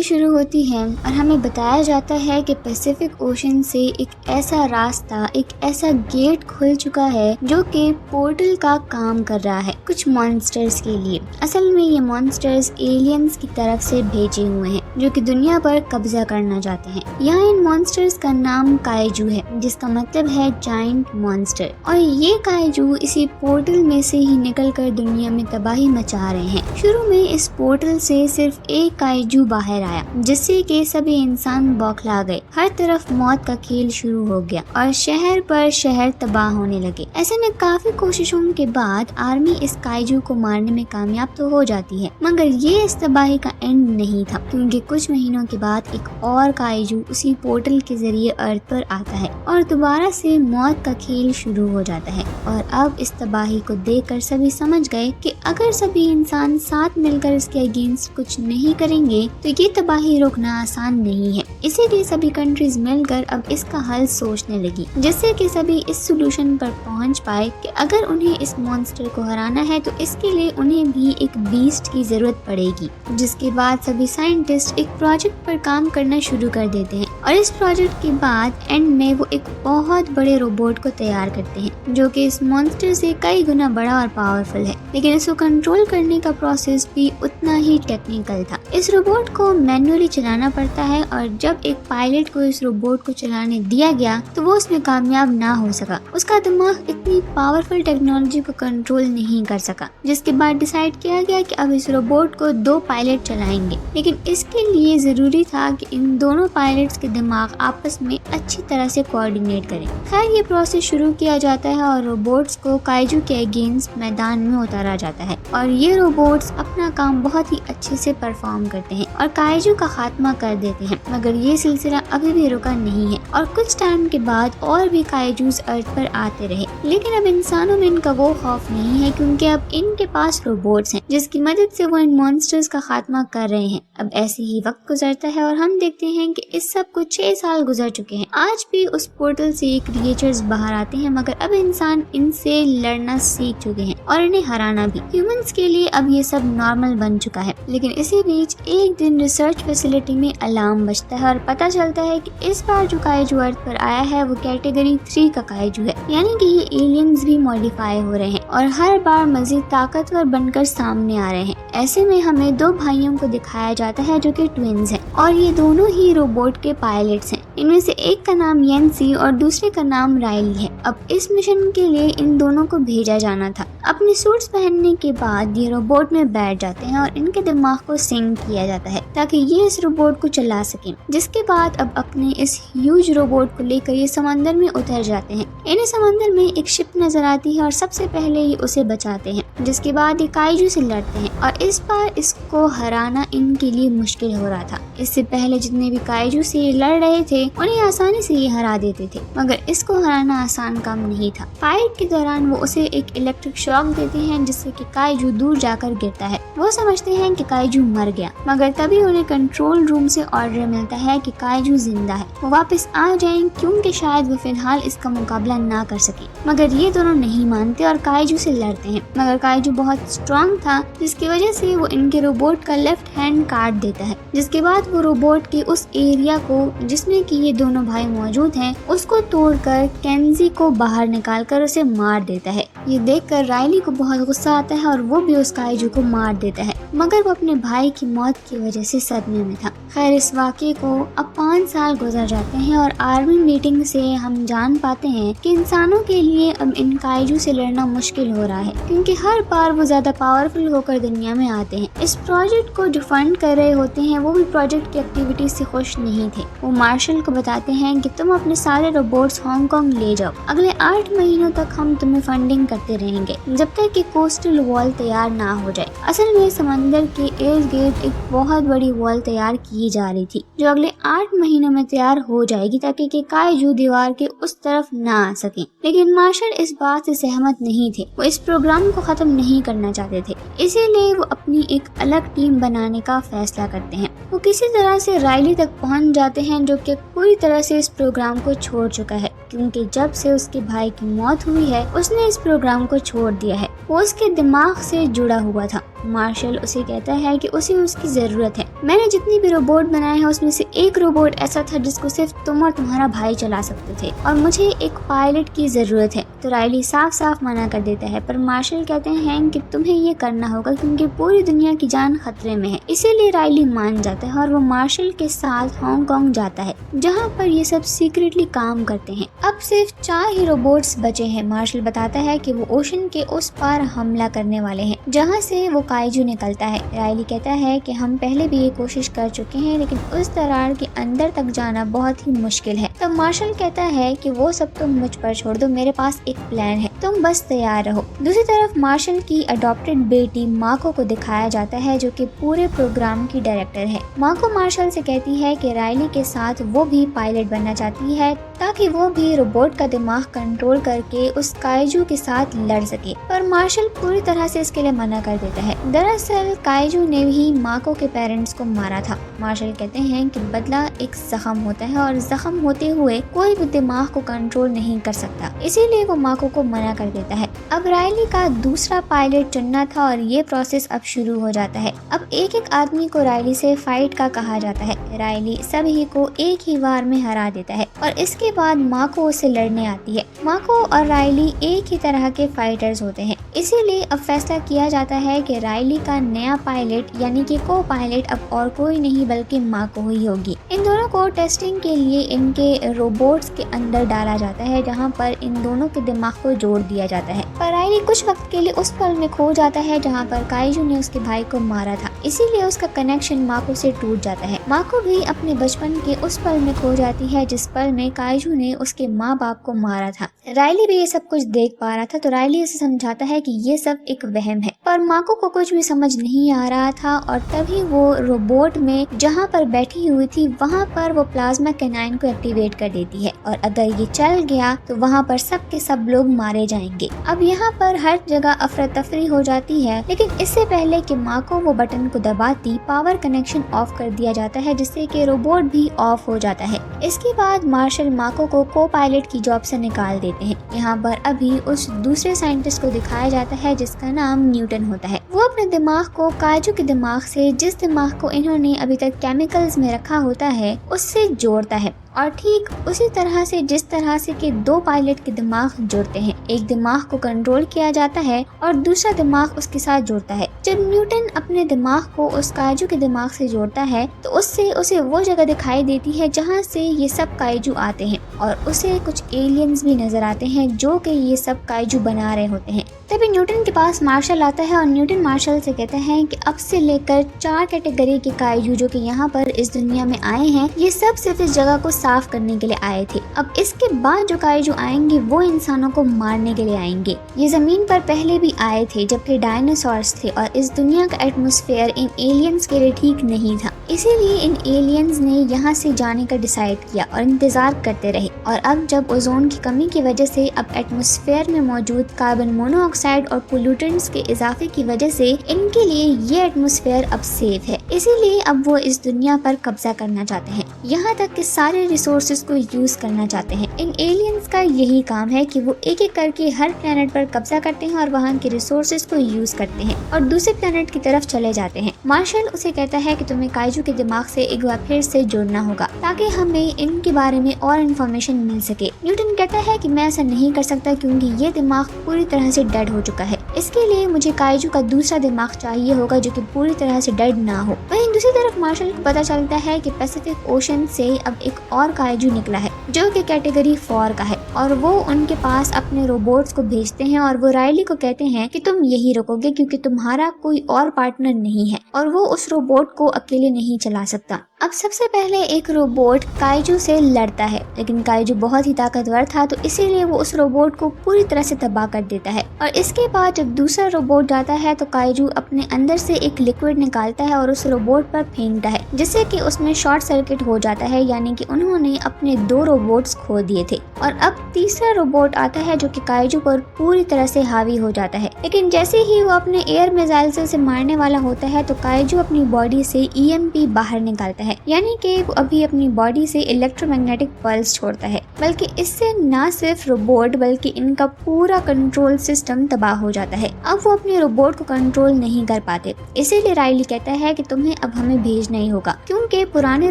शुरू होती है और हमें बताया जाता है कि पैसिफिक ओशन से एक ऐसा रास्ता, एक ऐसा गेट खुल चुका है जो कि पोर्टल का काम कर रहा है कुछ मॉन्स्टर्स के लिए। असल में ये मॉन्स्टर्स एलियंस की तरफ से भेजे हुए हैं जो कि दुनिया पर कब्जा करना चाहते हैं। यहाँ इन मॉन्स्टर्स का नाम काइजू है जिसका मतलब है जायंट मॉन्स्टर, और ये काइजू इसी पोर्टल में से ही निकलकर दुनिया में तबाही मचा रहे हैं। शुरू में इस पोर्टल से सिर्फ एक काइजू बाहर आया जिससे कि सभी इंसान बौखला गए। हर तरफ मौत का खेल शुरू हो गया और शहर पर शहर तबाह होने लगे। ऐसे में काफी कोशिशों के बाद आर्मी इस काइजू को मारने में कामयाब तो हो जाती है, मगर ये इस तबाही का एंड नहीं था, क्योंकि कुछ महीनों के बाद एक और काइजू उसी पोर्टल के जरिए अर्थ पर आता है और दोबारा से मौत का खेल शुरू हो जाता है। और अब इस तबाही को देखकर सभी समझ गए कि अगर सभी इंसान साथ मिलकर इसके अगेंस्ट कुछ नहीं करेंगे तो ये तबाही रोकना आसान नहीं है। इसीलिए सभी कंट्रीज मिलकर अब इसका हल सोचने लगी, जिससे कि सभी इस सोल्यूशन पर पहुंच पाए कि अगर उन्हें इस मॉन्स्टर को हराना है तो इसके लिए उन्हें भी एक बीस्ट की जरूरत पड़ेगी। जिसके बाद सभी साइंटिस्ट एक प्रोजेक्ट पर काम करना शुरू कर देते हैं और इस प्रोजेक्ट के बाद एंड में वो एक बहुत बड़े रोबोट को तैयार करते हैं जो कि इस मॉन्स्टर से कई गुना बड़ा और पावरफुल है, लेकिन इसको कंट्रोल करने का प्रोसेस भी उतना ही टेक्निकल था। इस रोबोट को मैन्युअली चलाना पड़ता है और जब एक पायलट को इस रोबोट को चलाने दिया गया तो वो उसमें कामयाब ना हो सका। उसका दिमाग इतनी पावरफुल टेक्नोलॉजी को कंट्रोल नहीं कर सका, जिसके बाद डिसाइड किया गया कि अब इस रोबोट को 2 पायलट चलाएंगे, लेकिन इसके लिए जरूरी था कि इन दोनों पायलट्स के दिमाग आपस में अच्छी तरह से कोऑर्डिनेट करें। खैर ये प्रोसेस शुरू किया जाता है और रोबोट्स को काइजू के अगेंस्ट मैदान में उतारा जाता है और ये रोबोट्स अपना काम बहुत ही अच्छे से परफॉर्म करते हैं और काइजू का खात्मा कर देते हैं। मगर ये सिलसिला अभी भी रुका नहीं है और कुछ टाइम के बाद और भी काइजूस अर्थ पर आते रहे, लेकिन अब इंसानों में इनका वो खौफ नहीं है क्योंकि अब इनके पास रोबोट्स हैं जिसकी मदद से वो इन मॉन्स्टर्स का खात्मा कर रहे हैं। अब ऐसे ही वक्त गुजरता है और हम देखते हैं कि इस सब को 6 साल गुजर चुके हैं। आज भी उस पोर्टल से क्रिएचर्स बाहर आते हैं, मगर अब इंसान इनसे लड़ना सीख चुके हैं और इन्हें हराना भी। ह्यूमंस के लिए अब ये सब नॉर्मल बन चुका है, लेकिन इसी बीच एक दिन रिसर्च फैसिलिटी में अलार्म बजता है और पता चलता है कि इस बार जो काइजू अर्थ पर आया है वो कैटेगरी 3 का काइजू है, यानी कि ये एलियंस भी मॉडिफाई हो रहे हैं और हर बार मजीद ताकतवर बनकर सामने आ रहे हैं। ऐसे में हमें 2 भाइयों को दिखाया जाता है जो कि ट्विन्स हैं और ये दोनों ही रोबोट के पायलट्स हैं। इनमें से एक का नाम येंसी और दूसरे का नाम राइली है। अब इस मिशन के लिए इन दोनों को भेजा जाना था। अपने सूट्स पहनने के बाद ये रोबोट में बैठ जाते हैं और इनके दिमाग को सिंक किया जाता है ताकि ये इस रोबोट को चला सकें। जिसके बाद अब अपने इस ह्यूज रोबोट को लेकर ये समंदर में उतर जाते हैं। इन्हें समंदर में एक शिप नजर आती है और सबसे पहले ये उसे बचाते हैं, जिसके बाद ये काइजू से लड़ते हैं और इस बार इसको हराना इनके लिए मुश्किल हो रहा था। इससे पहले जितने भी काइजू से ये लड़ रहे थे उन्हें आसानी से ये हरा देते थे, मगर इसको हराना आसान काम नहीं था। फाइट के दौरान वो उसे एक इलेक्ट्रिक शॉक देते हैं जिससे कि काइजू दूर जाकर गिरता है। वो समझते हैं कि काइजू मर गया, मगर तभी उन्हें कंट्रोल रूम से ऑर्डर मिलता है कि काइजू जिंदा है, वो वापस आ जाएं क्योंकि शायद वो फिलहाल इसका मुकाबला ना कर सके। मगर ये दोनों नहीं मानते और काइजू से लड़ते हैं, मगर काइजू बहुत स्ट्रॉन्ग था जिसकी वजह से वो इनके रोबोट का लेफ्ट हैंड काट देता है। जिसके बाद वो रोबोट के उस एरिया को जिसमें कि ये दोनों भाई मौजूद हैं उसको तोड़कर केंजी को बाहर निकालकर उसे मार देता है। ये देखकर राइली को बहुत गुस्सा आता है और वो भी उस काइजू को मार देता है, मगर वो अपने भाई की मौत की वजह से सदमे में था। खैर इस वाक़े को अब 5 साल गुजर जाते हैं और आर्मी मीटिंग से हम जान पाते हैं कि इंसानों के लिए अब इन काइजू से लड़ना मुश्किल हो रहा है क्योंकि हर बार वो ज्यादा पावरफुल होकर दुनिया में आते हैं। इस प्रोजेक्ट को जो फंड कर रहे होते हैं वो भी प्रोजेक्ट की एक्टिविटी से खुश नहीं थे। वो मार्शल को बताते हैं कि तुम अपने सारे रोबोट्स हांगकांग ले जाओ, अगले 8 महीनों तक हम तुम्हें फंडिंग करते रहेंगे जब तक कि कोस्टल वॉल तैयार ना हो जाए। असल में समंदर के इर्द गिर्द एक बहुत बड़ी वॉल तैयार की जा रही थी जो अगले 8 महीनों में तैयार हो जाएगी ताकि कि काइजू दीवार के उस तरफ ना आ सके। लेकिन मार्शल इस बात से सहमत नहीं थे, वो इस प्रोग्राम को खत्म नहीं करना चाहते थे, इसीलिए वो अपनी एक अलग टीम बनाने का फैसला करते हैं। वो किसी तरह से राइली तक पहुंच जाते हैं जो कि पूरी तरह से इस प्रोग्राम को छोड़ चुका है क्योंकि जब से उसके भाई की मौत हुई है उसने इस प्रोग्राम को छोड़ दिया है। वो उसके दिमाग से जुड़ा हुआ था। मार्शल उसे कहता है कि उसे उसकी जरूरत है। मैंने जितनी भी रोबोट बनाए हैं उसमें से एक रोबोट ऐसा था जिसको सिर्फ तुम और तुम्हारा भाई चला सकते थे और मुझे एक पायलट की जरूरत है। तो राइली साफ साफ मना कर देता है, पर मार्शल कहते हैं कि तुम्हें ये करना होगा क्योंकि पूरी दुनिया की जान खतरे में है। इसीलिए राइली मान जाता है और वो मार्शल के साथ हांगकांग जाता है जहाँ पर ये सब सीक्रेटली काम करते हैं। अब सिर्फ 4 ही रोबोट्स बचे हैं। मार्शल बताता है कि वो ओशन के उस पार हमला करने वाले हैं जहाँ से वो काइजू निकलता है। राइली कहता है कि हम पहले भी ये कोशिश कर चुके हैं लेकिन उस दरार के अंदर तक जाना बहुत ही मुश्किल है। तब मार्शल कहता है कि वो सब तुम मुझ पर छोड़ दो, मेरे पास एक प्लान है, तुम बस तैयार रहो। दूसरी तरफ मार्शल की अडॉप्टेड बेटी माको को दिखाया जाता है जो कि पूरे प्रोग्राम की डायरेक्टर है। माको मार्शल से कहती है कि राइली के साथ वो भी पायलट बनना चाहती है ताकि वो भी रोबोट का दिमाग कंट्रोल करके उस काइजू के साथ लड़ सके, पर मार्शल पूरी तरह से इसके लिए मना कर देता है। दरअसल काइजू ने भी माको के पेरेंट्स को मारा था। मार्शल कहते हैं कि बदला एक जख्म होता है और जख्म होते हुए कोई भी दिमाग को कंट्रोल नहीं कर सकता, इसीलिए वो माको को मना कर देता है। अब राइली का दूसरा पायलट चुनना था और ये प्रोसेस अब शुरू हो जाता है। अब एक एक आदमी को राइली से फाइट का कहा जाता है। राइली सभी को एक ही बार में हरा देता है और इसके बाद माको उसे लड़ने आती है। माको और राइली एक ही तरह के फाइटर्स होते हैं, इसीलिए अब फैसला किया जाता है कि राइली का नया पायलट यानी कि को पायलट अब और कोई नहीं बल्कि माको ही होगी। इन दोनों को टेस्टिंग के लिए इनके रोबोट्स के अंदर डाला जाता है जहाँ पर इन दोनों के दिमाग को जोड़ दिया जाता है। पर राइली कुछ वक्त के लिए उस पल में खो जाता है जहाँ पर काइजू ने उसके भाई को मारा था, इसीलिए उसका कनेक्शन माको से टूट जाता है। माको भी अपने बचपन के उस पल में खो जाती है जिस पल में काइजू ने उसके माँ बाप को मारा था। राइली भी ये सब कुछ देख पा रहा था, तो राइली उसे समझाता है कि ये सब एक वहम है, पर माको को कुछ भी समझ नहीं आ रहा था और तभी वो रोबोट में जहाँ पर बैठी हुई थी वहाँ पर वो प्लाज्मा कैनाइन को एक्टिवेट कर देती है और अगर ये चल गया तो वहाँ पर सब के सब लोग मारे जाएंगे। अब यहाँ पर हर जगह अफरा तफरी हो जाती है, लेकिन इससे पहले कि माको वो बटन को दबाती पावर कनेक्शन ऑफ कर दिया जाता है जिससे कि रोबोट भी ऑफ हो जाता है। इसके बाद मार्शल माको को पायलट की जॉब से निकाल देते हैं। यहाँ पर अभी उस दूसरे साइंटिस्ट को दिखाया जाता है जिसका नाम न्यूटन होता है। वो अपने दिमाग को काइजू के दिमाग से, जिस दिमाग को इन्होंने अभी तक केमिकल्स में रखा होता है, उससे जोड़ता है और ठीक उसी तरह से जिस तरह से कि 2 पायलट के दिमाग जुड़ते हैं। एक दिमाग को कंट्रोल किया जाता है और दूसरा दिमाग उसके साथ जुड़ता है। जब न्यूटन अपने दिमाग को उस काइजू के दिमाग से जोड़ता है तो उससे उसे वो जगह दिखाई देती है जहाँ से ये सब काइजू आते हैं और उसे कुछ एलियंस भी नजर आते हैं जो कि ये सब काइजू बना रहे होते हैं। तभी न्यूटन के पास मार्शल आता है और न्यूटन मार्शल से कहता है कि अब से लेकर 4 कैटेगरी के काइजू जो कि यहाँ पर इस दुनिया में आए हैं, ये सब सिर्फ इस जगह को साफ करने के लिए आए थे। अब इसके बाद जो काइजू आएंगे वो इंसानों को मारने के लिए आएंगे। ये जमीन पर पहले भी आए थे जबकि डायनासोर्स थे और इस दुनिया का एटमॉस्फेयर इन एलियंस के लिए ठीक नहीं था, इसीलिए इन एलियंस ने यहाँ से जाने का डिसाइड किया और इंतजार करते रहे। और अब जब ओजोन की कमी की वजह से अब एटमॉस्फेयर में मौजूद कार्बन मोनोऑक्साइड और पोल्यूटेंट्स के इजाफे की वजह से इनके लिए ये एटमॉस्फेयर अब सेफ है, इसीलिए अब वो इस दुनिया पर कब्जा करना चाहते हैं, यहाँ तक कि सारे रिसोर्सेज को यूज करना चाहते हैं। इन एलियंस का यही काम है कि वो एक एक करके हर प्लेनेट पर कब्जा करते हैं और वहाँ के रिसोर्सेज को यूज करते हैं और दूसरे प्लेनेट की तरफ चले जाते हैं। मार्शल उसे कहता है कि तुम्हें काइजू के दिमाग से एक बार फिर से जुड़ना होगा ताकि हमें इनके बारे में और इन्फॉर्मेशन मिल सके। न्यूटन कहता है कि मैं ऐसा नहीं कर सकता क्योंकि ये दिमाग पूरी तरह से डेड हो चुका है, इसके लिए मुझे काइजू का दूसरा दिमाग चाहिए होगा जो कि पूरी तरह से डेड ना हो। वहीं दूसरी तरफ मार्शल को पता चलता है कि पैसिफिक ओशन से अब एक और काइजू निकला है जो कि कैटेगरी 4 का है और वो उनके पास अपने रोबोट्स को भेजते हैं और वो राइली को कहते हैं कि तुम यही रुकोगे क्योंकि तुम्हारा कोई और पार्टनर नहीं है और वो उस रोबोट को अकेले नहीं चला सकता। अब सबसे पहले एक रोबोट काइजू से लड़ता है, लेकिन काइजू बहुत ही ताकतवर था तो इसीलिए वो उस रोबोट को पूरी तरह से तबाह कर देता है। और इसके बाद जब दूसरा रोबोट जाता है तो काइजू अपने अंदर से एक लिक्विड निकालता है और उस रोबोट पर फेंकता है जिससे कि उसमें शॉर्ट सर्किट हो जाता है, यानी कि उन्होंने अपने 2 रोबोट्स खो दिए थे। और अब तीसरा रोबोट आता है जो कि काइजू पर पूरी तरह से हावी हो जाता है, लेकिन जैसे ही वो अपने एयर मिसाइल से मारने वाला होता है तो काइजू अपनी बॉडी से EMP ईएमपी बाहर निकालता है, यानी कि वो अभी अपनी बॉडी से इलेक्ट्रोमैग्नेटिक पल्स छोड़ता है। बल्कि इससे न सिर्फ रोबोट बल्कि इनका पूरा कंट्रोल सिस्टम तबाह हो जाता है। अब वो अपने रोबोट को कंट्रोल नहीं कर पाते, इसीलिए राइली कहता है कि तुम्हें अब हमें भेजना ही होगा, क्योंकि पुराने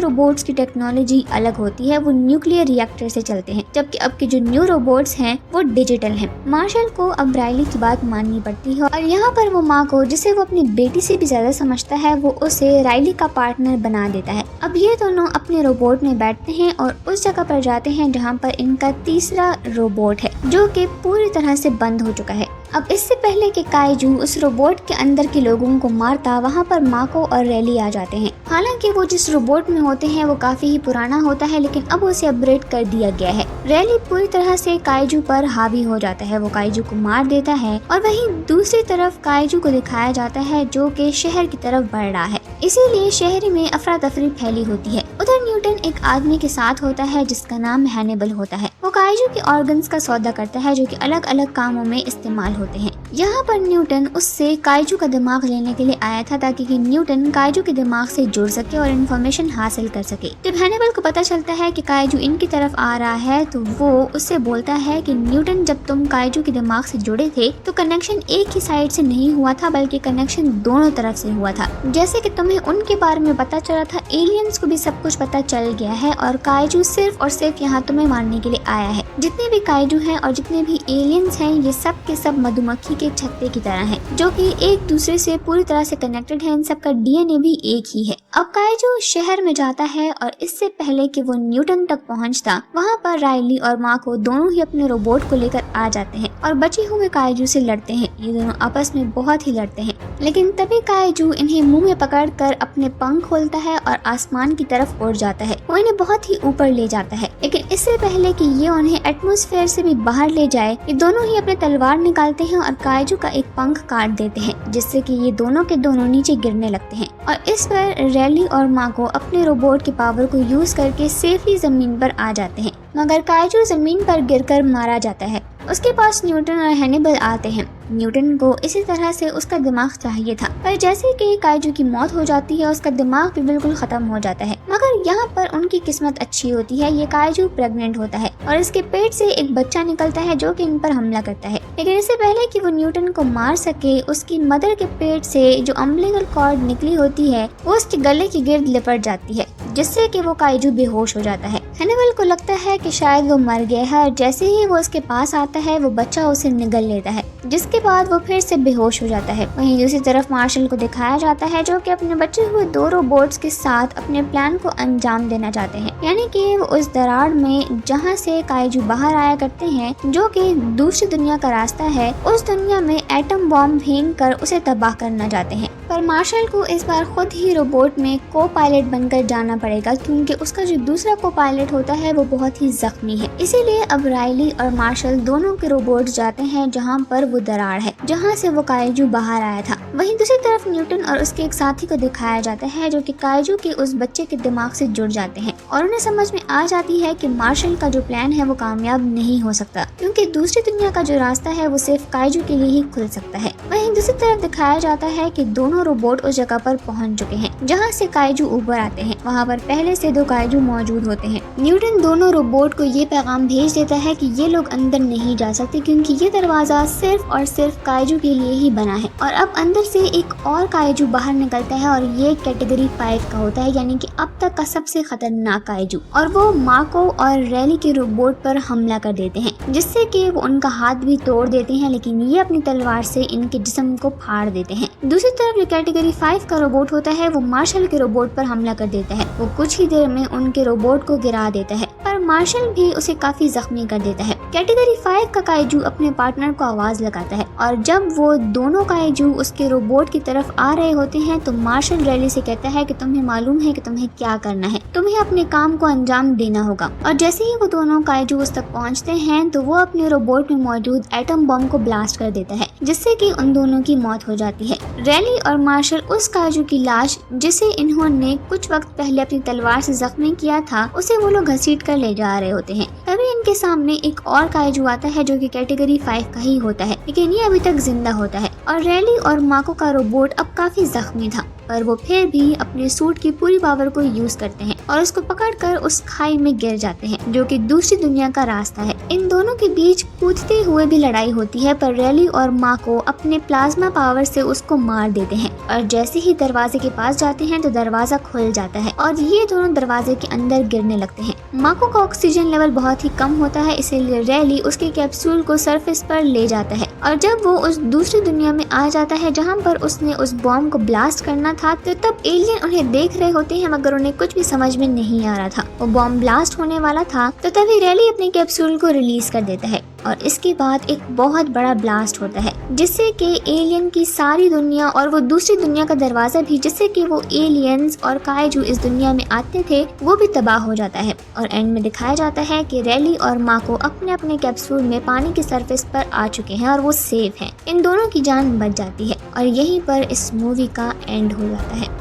रोबोट्स की टेक्नोलॉजी अलग होती है, वो न्यूक्लियर रिएक्टर से चलते हैं, जबकि अब के जो न्यू रोबोट्स हैं वो डिजिटल हैं। मार्शल को अब राइली की बात माननी पड़ती है और यहाँ पर वो माँ को, जिसे वो अपनी बेटी से भी ज्यादा समझता है, वो उसे राइली का पार्टनर बना देता है। अब ये दोनों अपने रोबोट में बैठते हैं और उस जगह पर जाते हैं जहाँ पर इनका तीसरा रोबोट है, जो कि पूरी तरह से बंद हो चुका है। अब इससे पहले कि काइजू उस रोबोट के अंदर के लोगों को मारता, वहाँ पर माको और रैली आ जाते हैं। हालांकि वो जिस रोबोट में होते हैं वो काफी ही पुराना होता है, लेकिन अब उसे अपग्रेड कर दिया गया है। रैली पूरी तरह से काइजू पर हावी हो जाता है, वो काइजू को मार देता है और वहीं दूसरी तरफ काइजू को दिखाया जाता है जो कि शहर की तरफ बढ़ रहा है, इसीलिए शहर में अफरा तफरी फैली होती है। उधर न्यूटन एक आदमी के साथ होता है जिसका नाम हैनिबल होता है। वो काइजू के ऑर्गन्स का सौदा करता है जो कि अलग अलग कामों में इस्तेमाल होते हैं। यहाँ पर न्यूटन उससे काइजू का दिमाग लेने के लिए आया था ताकि न्यूटन काइजू के दिमाग से जुड़ सके और इन्फॉर्मेशन हासिल कर सके। जब हैनिबल को पता चलता है कि काइजू इनकी तरफ आ रहा है तो वो उससे बोलता है कि न्यूटन, जब तुम काइजू के दिमाग से जुड़े थे तो कनेक्शन एक ही साइड से नहीं हुआ था बल्कि कनेक्शन दोनों तरफ से हुआ था। जैसे कि तुम्हें उनके बारे में पता चला था, एलियंस को भी सब कुछ पता चल गया है और काइजू सिर्फ और सिर्फ यहाँ तुम्हें मारने के लिए आया है। जितने भी काइजू हैं और जितने भी एलियंस हैं ये सब के सब मधुमक्खी के छत्ते की तरह हैं, जो कि एक दूसरे से पूरी तरह से कनेक्टेड हैं। इन सब का डीएनए भी एक ही है। अब काइजू शहर में जाता है और इससे पहले कि वो न्यूटन तक पहुंचता, वहाँ पर राइली और माको दोनों ही अपने रोबोट को लेकर आ जाते हैं और बचे हुए काइजू से लड़ते हैं। ये दोनों आपस में बहुत ही लड़ते हैं, लेकिन तभी काइजू इन्हें मुंह में पकड़कर अपने पंख खोलता है और आसमान की तरफ उड़ जाता है। वो इन्हें बहुत ही ऊपर ले जाता है, लेकिन इससे पहले कि ये उन्हें एटमॉस्फेयर से भी बाहर ले जाए, ये दोनों ही अपने तलवार निकालते हैं और काइजू का एक पंख काट देते हैं, जिससे कि ये दोनों के दोनों नीचे गिरने लगते हैं। और इस पर रैली और माको अपने रोबोट की पावर को यूज करके सेफली जमीन पर आ जाते हैं, मगर काइजू जमीन पर गिरकर मारा जाता है। उसके पास न्यूटन और हैनिबल आते हैं। न्यूटन को इसी तरह से उसका दिमाग चाहिए था, पर जैसे कि काइजू की मौत हो जाती है उसका दिमाग भी बिल्कुल खत्म हो जाता है। मगर यहाँ पर उनकी किस्मत अच्छी होती है, ये काइजू प्रेग्नेंट होता है और इसके पेट से एक बच्चा निकलता है जो कि इन पर हमला करता है। लेकिन इससे पहले कि वो न्यूटन को मार सके, उसकी मदर के पेट से जो अम्बिलिकल कॉर्ड निकली होती है वो उसके गले की गिर्द लिपट जाती है, जिससे कि वो काइजू बेहोश हो जाता है। हैनिबल को लगता है कि शायद वो मर गया है। जैसे ही वो उसके पास आता है वो बच्चा उसे निगल लेता है, जिसके बाद वो फिर से बेहोश हो जाता है। वहीं दूसरी तरफ मार्शल को दिखाया जाता है जो कि अपने बचे हुए दो रोबोट्स के साथ अपने प्लान को अंजाम देना चाहते हैं, यानी कि वो उस दरार में जहाँ से काइजू बाहर आया करते हैं, जो कि दूसरी दुनिया का रास्ता है, उस दुनिया में एटम बॉम्ब फेंक कर उसे तबाह करना चाहते हैं। पर मार्शल को इस बार खुद ही रोबोट में को पायलट बनकर जाना पड़ेगा, क्योंकि उसका जो दूसरा को पायलट होता है वो बहुत ही जख्मी है। इसीलिए अब राइली और मार्शल दोनों के रोबोट जाते हैं जहाँ पर वो दरार है, जहाँ से वो काइजू बाहर आया था। वहीं दूसरी तरफ न्यूटन और उसके एक साथी को दिखाया जाता है जो कि काइजू के उस बच्चे के दिमाग से जुड़ जाते हैं और उन्हें समझ में आ जाती है कि मार्शल का जो प्लान है वो कामयाब नहीं हो सकता, क्योंकि दूसरी दुनिया का जो रास्ता है वो सिर्फ काइजू के लिए ही खुल सकता है। वहीं दूसरी तरफ दिखाया जाता है कि दोनों रोबोट उस जगह पर पहुंच चुके हैं जहां से काइजू ऊपर आते हैं। वहां पर पहले से दो काइजू मौजूद होते हैं। न्यूटन दोनों रोबोट को ये पैगाम भेज देता है कि ये लोग अंदर नहीं जा सकते, क्योंकि ये दरवाजा सिर्फ और सिर्फ काइजू के लिए ही बना है। और अब अंदर से एक और काइजू बाहर निकलता है और ये कैटेगरी 5 का होता है, यानी कि अब तक का सबसे खतरनाक काइजू, और वो माको और रैली के रोबोट पर हमला कर देते हैं, जिससे कि वो उनका हाथ भी तोड़ देते हैं, लेकिन ये अपनी तलवार से इनके जिस्म को फाड़ देते हैं। दूसरी तरफ जो कैटेगरी 5 का रोबोट होता है वो मार्शल के रोबोट पर हमला कर देता है। वो कुछ ही देर में उनके रोबोट को गिरा देता है, पर मार्शल भी उसे काफी जख्मी कर देता है। कैटेगरी 5 का काइजू अपने पार्टनर को आवाज लगाता है और जब वो दोनों काइजू उसके रोबोट की तरफ आ रहे होते हैं तो मार्शल रैली से कहता है कि तुम्हें मालूम है कि तुम्हें क्या करना है, तुम्हें अपने काम को अंजाम देना होगा। और जैसे ही वो दोनों काइजू उस तक पहुंचते हैं तो वो अपने रोबोट में मौजूद एटम बम को ब्लास्ट कर देता है, जिससे कि उन दोनों की मौत हो जाती है। रैली और मार्शल उस काइजू की लाश, जिसे इन्होंने कुछ वक्त पहले अपनी तलवार से जख्मी किया था, उसे वो लोग घसीट कर ले जा रहे होते हैं। तभी इनके सामने एक और काइजू आता है जो कि कैटेगरी 5 का ही होता है, लेकिन ये अभी तक जिंदा होता है और रैली और माको का रोबोट अब काफी जख्मी था। पर वो फिर भी अपने सूट की पूरी पावर को यूज करते हैं और उसको पकड़कर उस खाई में गिर जाते हैं, जो कि दूसरी दुनिया का रास्ता है। इन दोनों के बीच कूदते हुए भी लड़ाई होती है, पर रैली और माको अपने प्लाज्मा पावर से उसको मार देते हैं और जैसे ही दरवाजे के पास जाते हैं तो दरवाजा खुल जाता है और ये दोनों दरवाजे के अंदर गिरने लगते हैं। माको का ऑक्सीजन लेवल बहुत ही कम होता है, इसीलिए रैली उसके कैप्सूल को सरफेस पर ले जाता है और जब वो उस दूसरी दुनिया में आ जाता है जहाँ पर उसने उस बॉम्ब को ब्लास्ट करना था, तो तब एलियन उन्हें देख रहे होते हैं, मगर उन्हें कुछ भी समझ में नहीं आ रहा था। वो बॉम्ब ब्लास्ट होने वाला था तो तभी रैली अपने कैप्सूल को रिलीज कर देता है और इसके बाद एक बहुत बड़ा ब्लास्ट होता है, जिससे कि एलियन की सारी दुनिया और वो दूसरी दुनिया का दरवाजा भी, जिससे कि वो एलियंस और काइजू इस दुनिया में आते थे, वो भी तबाह हो जाता है। और एंड में दिखाया जाता है कि रैली और माको अपने अपने कैप्सूल में पानी की सरफेस पर आ चुके हैं और वो सेफ हैं। इन दोनों की जान बच जाती है और यहीं पर इस मूवी का एंड हो जाता है।